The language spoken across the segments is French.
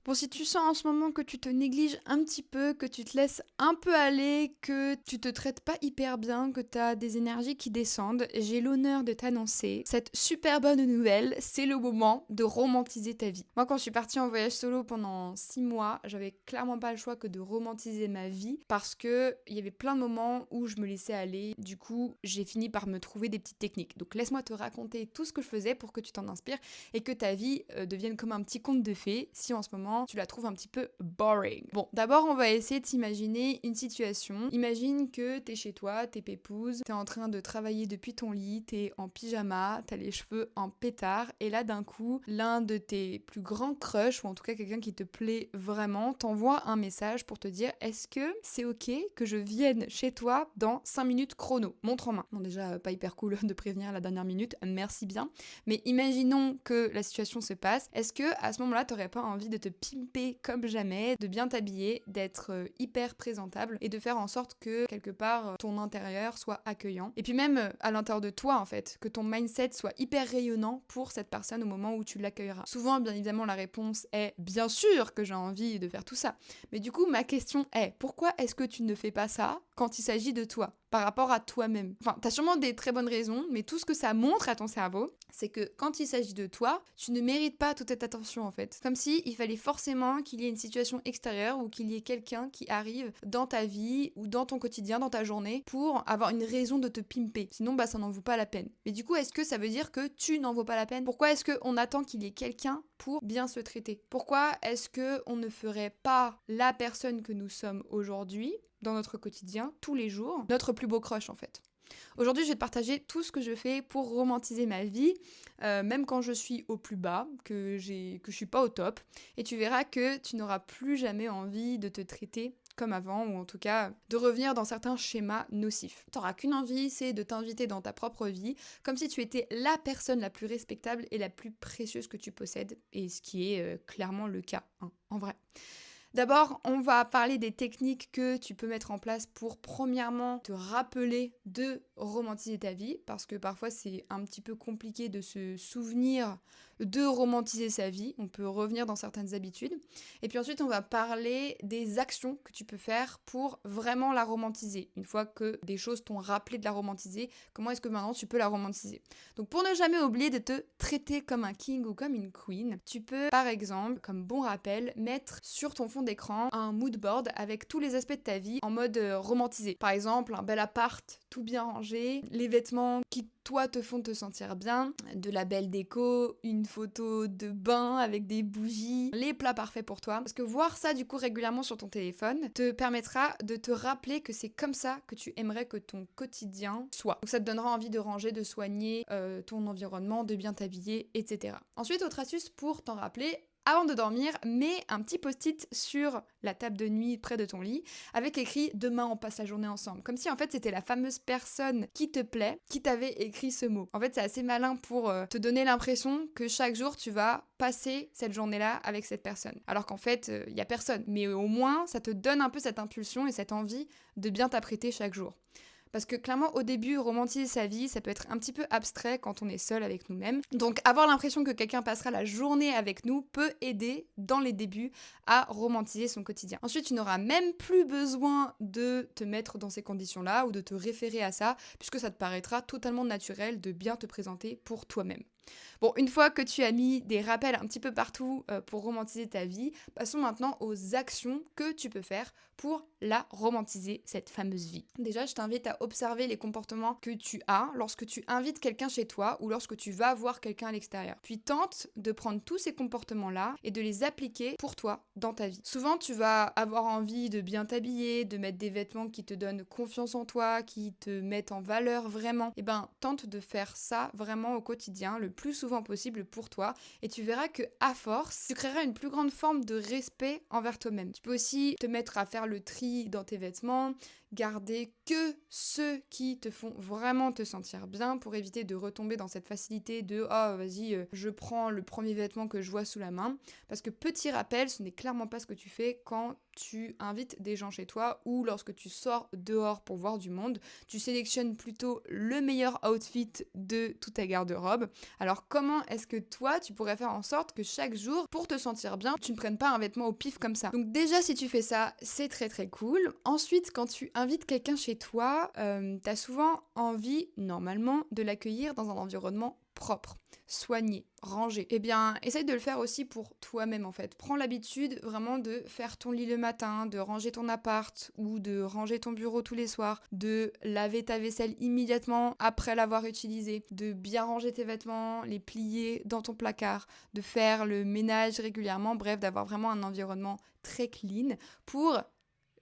Bon, si tu sens en ce moment que tu te négliges un petit peu, que tu te laisses un peu aller, que tu te traites pas hyper bien, que tu as des énergies qui descendent, j'ai l'honneur de t'annoncer cette super bonne nouvelle, c'est le moment de romantiser ta vie. Moi, quand je suis partie en voyage solo pendant 6 mois, j'avais clairement pas le choix que de romantiser ma vie parce que il y avait plein de moments où je me laissais aller. Du coup, j'ai fini par me trouver des petites techniques. Donc laisse-moi te raconter tout ce que je faisais pour que tu t'en inspires et que ta vie devienne comme un petit conte de fées si en ce moment tu la trouves un petit peu boring. Bon, d'abord on va essayer de s'imaginer une situation. Imagine que t'es chez toi, t'es pépouze, t'es en train de travailler depuis ton lit, t'es en pyjama, t'as les cheveux en pétard et là d'un coup, l'un de tes plus grands crushs ou en tout cas quelqu'un qui te plaît vraiment t'envoie un message pour te dire est-ce que c'est ok que je vienne chez toi dans 5 minutes chrono, montre en main. Bon déjà pas hyper cool de prévenir à la dernière minute, merci bien. Mais imaginons que la situation se passe, est-ce que à ce moment-là, t'aurais pas envie de te pimper comme jamais, de bien t'habiller, d'être hyper présentable et de faire en sorte que quelque part ton intérieur soit accueillant. Et puis même à l'intérieur de toi en fait, que ton mindset soit hyper rayonnant pour cette personne au moment où tu l'accueilleras. Souvent, bien évidemment, la réponse est bien sûr que j'ai envie de faire tout ça. Mais du coup, ma question est pourquoi est-ce que tu ne fais pas ça quand il s'agit de toi, par rapport à toi-même? Enfin, t'as sûrement des très bonnes raisons, mais tout ce que ça montre à ton cerveau, c'est que quand il s'agit de toi, tu ne mérites pas toute cette attention en fait. Comme si il fallait forcément qu'il y ait une situation extérieure ou qu'il y ait quelqu'un qui arrive dans ta vie ou dans ton quotidien, dans ta journée, pour avoir une raison de te pimper. Sinon, bah ça n'en vaut pas la peine. Mais du coup, est-ce que ça veut dire que tu n'en vaux pas la peine? Pourquoi est-ce qu'on attend qu'il y ait quelqu'un pour bien se traiter? Pourquoi est-ce que on ne ferait pas la personne que nous sommes aujourd'hui dans notre quotidien, tous les jours, notre plus beau crush en fait? Aujourd'hui, je vais te partager tout ce que je fais pour romantiser ma vie, même quand je suis au plus bas, que je suis pas au top. Et tu verras que tu n'auras plus jamais envie de te traiter comme avant, ou en tout cas de revenir dans certains schémas nocifs. T'auras qu'une envie, c'est de t'inviter dans ta propre vie, comme si tu étais la personne la plus respectable et la plus précieuse que tu possèdes, et ce qui est clairement le cas, hein, en vrai. D'abord, on va parler des techniques que tu peux mettre en place pour, premièrement, te rappeler de romantiser ta vie, parce que parfois c'est un petit peu compliqué de se souvenir de romantiser sa vie. On peut revenir dans certaines habitudes. Et puis ensuite, on va parler des actions que tu peux faire pour vraiment la romantiser. Une fois que des choses t'ont rappelé de la romantiser, comment est-ce que maintenant tu peux la romantiser? Donc pour ne jamais oublier de te traiter comme un king ou comme une queen, tu peux par exemple, comme bon rappel, mettre sur ton fond d'écran un mood board avec tous les aspects de ta vie en mode romantisé. Par exemple, un bel appart tout bien rangé, les vêtements qui toi te font te sentir bien, de la belle déco, une photo de bain avec des bougies, les plats parfaits pour toi. Parce que voir ça du coup régulièrement sur ton téléphone te permettra de te rappeler que c'est comme ça que tu aimerais que ton quotidien soit. Donc ça te donnera envie de ranger, de soigner ton environnement, de bien t'habiller, etc. Ensuite, autre astuce pour t'en rappeler, avant de dormir, mets un petit post-it sur la table de nuit près de ton lit avec écrit demain on passe la journée ensemble. Comme si en fait c'était la fameuse personne qui te plaît qui t'avait écrit ce mot. En fait c'est assez malin pour te donner l'impression que chaque jour tu vas passer cette journée-là avec cette personne. Alors qu'en fait il y a personne. Mais au moins ça te donne un peu cette impulsion et cette envie de bien t'apprêter chaque jour. Parce que clairement, au début, romantiser sa vie, ça peut être un petit peu abstrait quand on est seul avec nous-mêmes. Donc avoir l'impression que quelqu'un passera la journée avec nous peut aider, dans les débuts, à romantiser son quotidien. Ensuite, tu n'auras même plus besoin de te mettre dans ces conditions-là ou de te référer à ça, puisque ça te paraîtra totalement naturel de bien te présenter pour toi-même. Bon, une fois que tu as mis des rappels un petit peu partout pour romantiser ta vie, passons maintenant aux actions que tu peux faire pour la romantiser, cette fameuse vie. Déjà, je t'invite à observer les comportements que tu as lorsque tu invites quelqu'un chez toi ou lorsque tu vas voir quelqu'un à l'extérieur. Puis tente de prendre tous ces comportements-là et de les appliquer pour toi dans ta vie. Souvent, tu vas avoir envie de bien t'habiller, de mettre des vêtements qui te donnent confiance en toi, qui te mettent en valeur vraiment. Et ben, tente de faire ça vraiment au quotidien, le plus souvent possible pour toi, et tu verras que à force, tu créeras une plus grande forme de respect envers toi-même. Tu peux aussi te mettre à faire le tri dans tes vêtements, garder que ceux qui te font vraiment te sentir bien pour éviter de retomber dans cette facilité de oh vas-y je prends le premier vêtement que je vois sous la main, parce que petit rappel, ce n'est clairement pas ce que tu fais quand tu invites des gens chez toi ou lorsque tu sors dehors pour voir du monde. Tu sélectionnes plutôt le meilleur outfit de toute ta garde-robe Alors comment est-ce que toi, tu pourrais faire en sorte que chaque jour, pour te sentir bien, tu ne prennes pas un vêtement au pif comme ça? Donc déjà, si tu fais ça, c'est très très cool. Ensuite, quand tu invites quelqu'un chez toi, t'as souvent envie, normalement, de l'accueillir dans un environnement propre, soigné, rangé. Eh bien, essaye de le faire aussi pour toi-même en fait. Prends l'habitude vraiment de faire ton lit le matin, de ranger ton appart ou de ranger ton bureau tous les soirs, de laver ta vaisselle immédiatement après l'avoir utilisée, de bien ranger tes vêtements, les plier dans ton placard, de faire le ménage régulièrement, bref, d'avoir vraiment un environnement très clean pour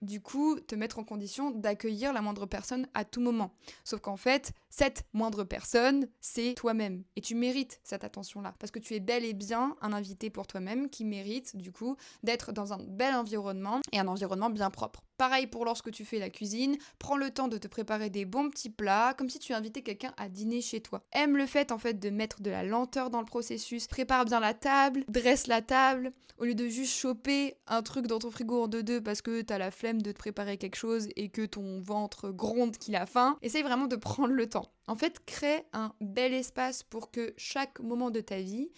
du coup, te mettre en condition d'accueillir la moindre personne à tout moment. Sauf qu'en fait, cette moindre personne, c'est toi-même. Et tu mérites cette attention-là. Parce que tu es bel et bien un invité pour toi-même qui mérite, du coup, d'être dans un bel environnement et un environnement bien propre. Pareil pour lorsque tu fais la cuisine, prends le temps de te préparer des bons petits plats, comme si tu invitais quelqu'un à dîner chez toi. Aime le fait en fait de mettre de la lenteur dans le processus, prépare bien la table, dresse la table, au lieu de juste choper un truc dans ton frigo en deux parce que t'as la flemme de te préparer quelque chose et que ton ventre gronde qu'il a faim, essaye vraiment de prendre le temps. En fait, crée un bel espace pour que chaque moment de ta vie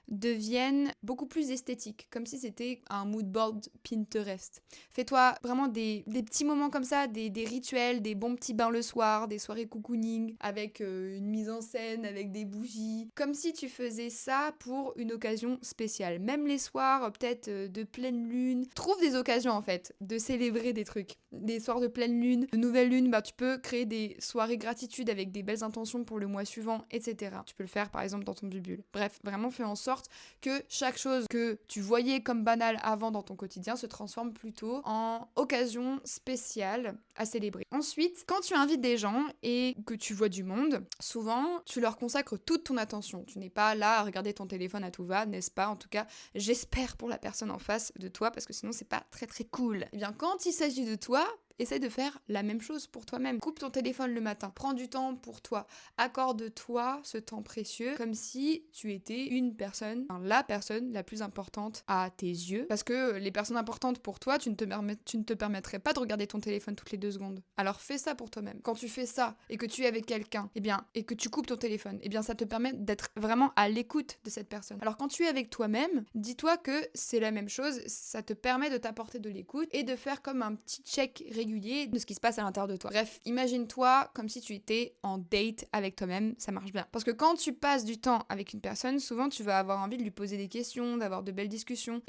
devienne beaucoup plus esthétique, comme si c'était un mood board Pinterest. Fais-toi vraiment des petits moments comme ça, des rituels, des bons petits bains le soir, des soirées cocooning avec une mise en scène, avec des bougies, comme si tu faisais ça pour une occasion spéciale. Même les soirs, peut-être de pleine lune. Trouve des occasions en fait, de célébrer des trucs. Des soirs de pleine lune, de nouvelle lune, tu peux créer des soirées gratitude avec des belles intentions pour le mois suivant, etc. Tu peux le faire par exemple dans ton bubule. Bref, vraiment fais en sorte que chaque chose que tu voyais comme banale avant dans ton quotidien se transforme plutôt en occasion spéciale à célébrer. Ensuite, quand tu invites des gens et que tu vois du monde, souvent tu leur consacres toute ton attention. Tu n'es pas là à regarder ton téléphone à tout va, n'est-ce pas? En tout cas, j'espère pour la personne en face de toi parce que sinon c'est pas très très cool. Eh bien, quand il s'agit de toi, essaye de faire la même chose pour toi-même. Coupe ton téléphone le matin, prends du temps pour toi, accorde-toi ce temps précieux comme si tu étais une personne, la personne la plus importante à tes yeux. Parce que les personnes importantes pour toi, tu ne te permettrais pas de regarder ton téléphone toutes les 2 secondes. Alors fais ça pour toi-même. Quand tu fais ça et que tu es avec quelqu'un, et que tu coupes ton téléphone, ça te permet d'être vraiment à l'écoute de cette personne. Alors quand tu es avec toi-même, dis-toi que c'est la même chose, ça te permet de t'apporter de l'écoute et de faire comme un petit check régulier de ce qui se passe à l'intérieur de toi. Bref, imagine-toi comme si tu étais en date avec toi-même, ça marche bien. Parce que quand tu passes du temps avec une personne, souvent tu vas avoir envie de lui poser des questions, d'avoir de belles discussions.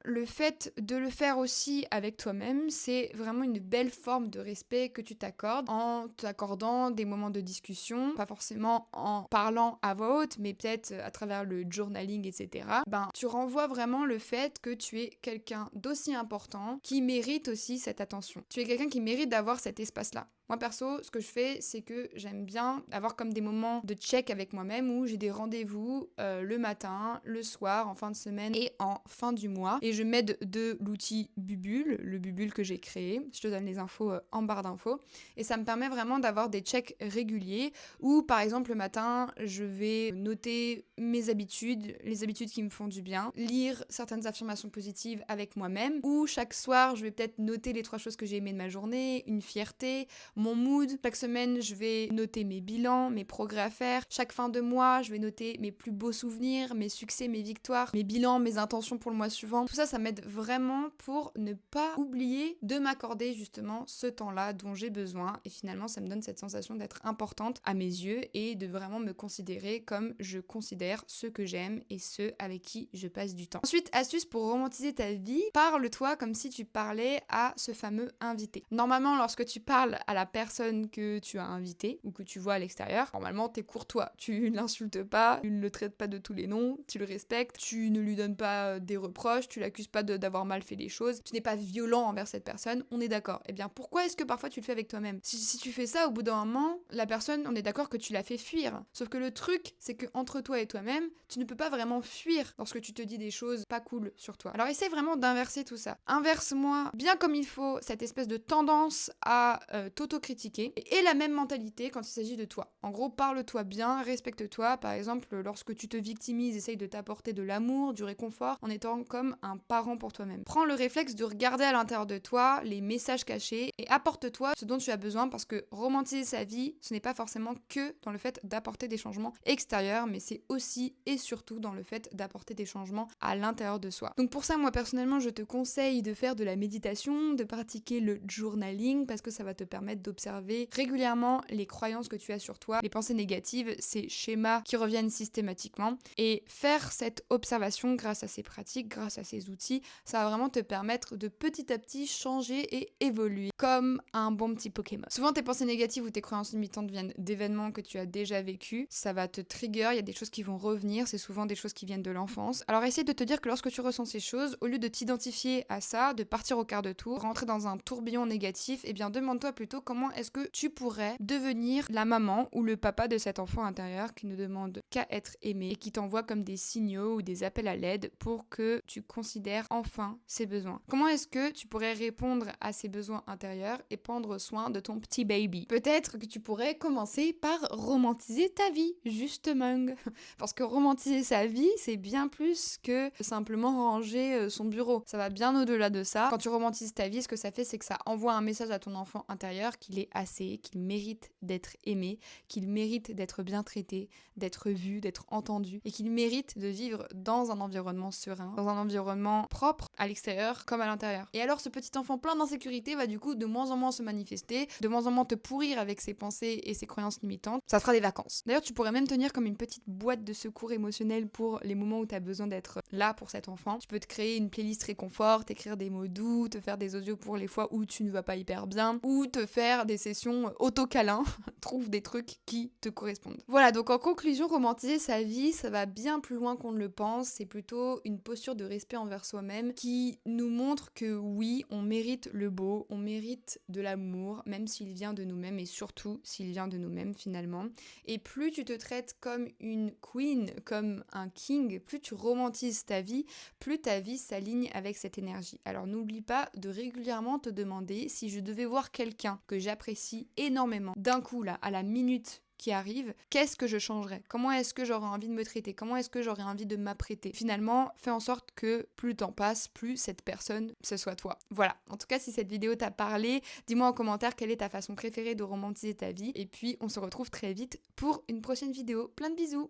Le fait de le faire aussi avec toi-même, c'est vraiment une belle forme de respect que tu t'accordes en t'accordant des moments de discussion, pas forcément en parlant à voix haute, mais peut-être à travers le journaling, etc. Tu renvoies vraiment le fait que tu es quelqu'un d'aussi important qui mérite aussi cette attention. Tu es quelqu'un qui mérite d'avoir cet espace-là. Moi perso, ce que je fais, c'est que j'aime bien avoir comme des moments de check avec moi-même où j'ai des rendez-vous le matin, le soir, en fin de semaine et en fin du mois. Et je m'aide de l'outil Bubule, le Bubule que j'ai créé. Je te donne les infos en barre d'infos. Et ça me permet vraiment d'avoir des checks réguliers où, par exemple, le matin, je vais noter mes habitudes, les habitudes qui me font du bien, lire certaines affirmations positives avec moi-même, ou chaque soir, je vais peut-être noter les 3 choses que j'ai aimées de ma journée, une fierté, mon mood. Chaque semaine, je vais noter mes bilans, mes progrès à faire. Chaque fin de mois, je vais noter mes plus beaux souvenirs, mes succès, mes victoires, mes bilans, mes intentions pour le mois suivant. Tout ça, ça m'aide vraiment pour ne pas oublier de m'accorder justement ce temps-là dont j'ai besoin. Et finalement, ça me donne cette sensation d'être importante à mes yeux et de vraiment me considérer comme je considère ceux que j'aime et ceux avec qui je passe du temps. Ensuite, astuce pour romantiser ta vie, parle-toi comme si tu parlais à ce fameux invité. Normalement, lorsque tu parles à la personne que tu as invitée ou que tu vois à l'extérieur, normalement t'es courtois, tu ne l'insultes pas, tu ne le traites pas de tous les noms, tu le respectes, tu ne lui donnes pas des reproches, tu l'accuses pas d'avoir mal fait les choses, tu n'es pas violent envers cette personne, on est d'accord. Pourquoi est-ce que parfois tu le fais avec toi-même? Si tu fais ça, au bout d'un moment, la personne, on est d'accord que tu la fais fuir. Sauf que le truc, c'est que entre toi et toi-même, tu ne peux pas vraiment fuir lorsque tu te dis des choses pas cool sur toi. Alors essaie vraiment d'inverser tout ça. Inverse-moi bien comme il faut cette espèce de tendance à t'auto-critiquer et la même mentalité quand il s'agit de toi. En gros, parle-toi bien, respecte-toi. Par exemple, lorsque tu te victimises, essaye de t'apporter de l'amour, du réconfort en étant comme un parent pour toi-même. Prends le réflexe de regarder à l'intérieur de toi les messages cachés et apporte-toi ce dont tu as besoin parce que romantiser sa vie, ce n'est pas forcément que dans le fait d'apporter des changements extérieurs, mais c'est aussi et surtout dans le fait d'apporter des changements à l'intérieur de soi. Donc pour ça, moi personnellement, je te conseille de faire de la méditation, de pratiquer le journaling parce que ça va te permettre d'observer régulièrement les croyances que tu as sur toi, les pensées négatives, ces schémas qui reviennent systématiquement et faire cette observation grâce à ces pratiques, grâce à ces outils, ça va vraiment te permettre de petit à petit changer et évoluer comme un bon petit Pokémon. Souvent tes pensées négatives ou tes croyances limitantes viennent d'événements que tu as déjà vécu, ça va te trigger, il y a des choses qui vont revenir, c'est souvent des choses qui viennent de l'enfance. Alors essaie de te dire que lorsque tu ressens ces choses, au lieu de t'identifier à ça, de partir au quart de tour, rentrer dans un tourbillon négatif, eh bien demande-toi plutôt comment est-ce que tu pourrais devenir la maman ou le papa de cet enfant intérieur qui ne demande qu'à être aimé et qui t'envoie comme des signaux ou des appels à l'aide pour que tu considères enfin ses besoins. Comment est-ce que tu pourrais répondre à ses besoins intérieurs et prendre soin de ton petit baby? Peut-être que tu pourrais commencer par romantiser ta vie, justement. Parce que romantiser sa vie, c'est bien plus que simplement ranger son bureau. Ça va bien au-delà de ça. Quand tu romantises ta vie, ce que ça fait, c'est que ça envoie un message à ton enfant intérieur qu'il est assez, qu'il mérite d'être aimé, qu'il mérite d'être bien traité, d'être vu, d'être entendu et qu'il mérite de vivre dans un environnement serein, dans un environnement propre à l'extérieur comme à l'intérieur. Et alors ce petit enfant plein d'insécurité va du coup de moins en moins se manifester, de moins en moins te pourrir avec ses pensées et ses croyances limitantes. Ça fera des vacances. D'ailleurs, tu pourrais même tenir comme une petite boîte de secours émotionnel pour les moments où tu as besoin d'être là pour cet enfant. Tu peux te créer une playlist réconfort, t'écrire des mots doux, te faire des audios pour les fois où tu ne vas pas hyper bien ou te faire des sessions auto-câlins. Trouve des trucs qui te correspondent. Voilà, donc en conclusion, romantiser sa vie, ça va bien plus loin qu'on ne le pense. C'est plutôt une posture de respect envers soi-même qui nous montre que oui, on mérite le beau, on mérite de l'amour, même s'il vient de nous-mêmes et surtout s'il vient de nous-mêmes finalement. Et plus tu te traites comme une queen, comme un king, plus tu romantises ta vie, plus ta vie s'aligne avec cette énergie. Alors n'oublie pas de régulièrement te demander si je devais voir quelqu'un que j'apprécie énormément d'un coup là, à la minute qui arrive, qu'est-ce que je changerais? Comment est-ce que j'aurais envie de me traiter? Comment est-ce que j'aurais envie de m'apprêter? Finalement, fais en sorte que plus le temps passe, plus cette personne, ce soit toi. Voilà. En tout cas, si cette vidéo t'a parlé, dis-moi en commentaire quelle est ta façon préférée de romantiser ta vie. Et puis, on se retrouve très vite pour une prochaine vidéo. Plein de bisous!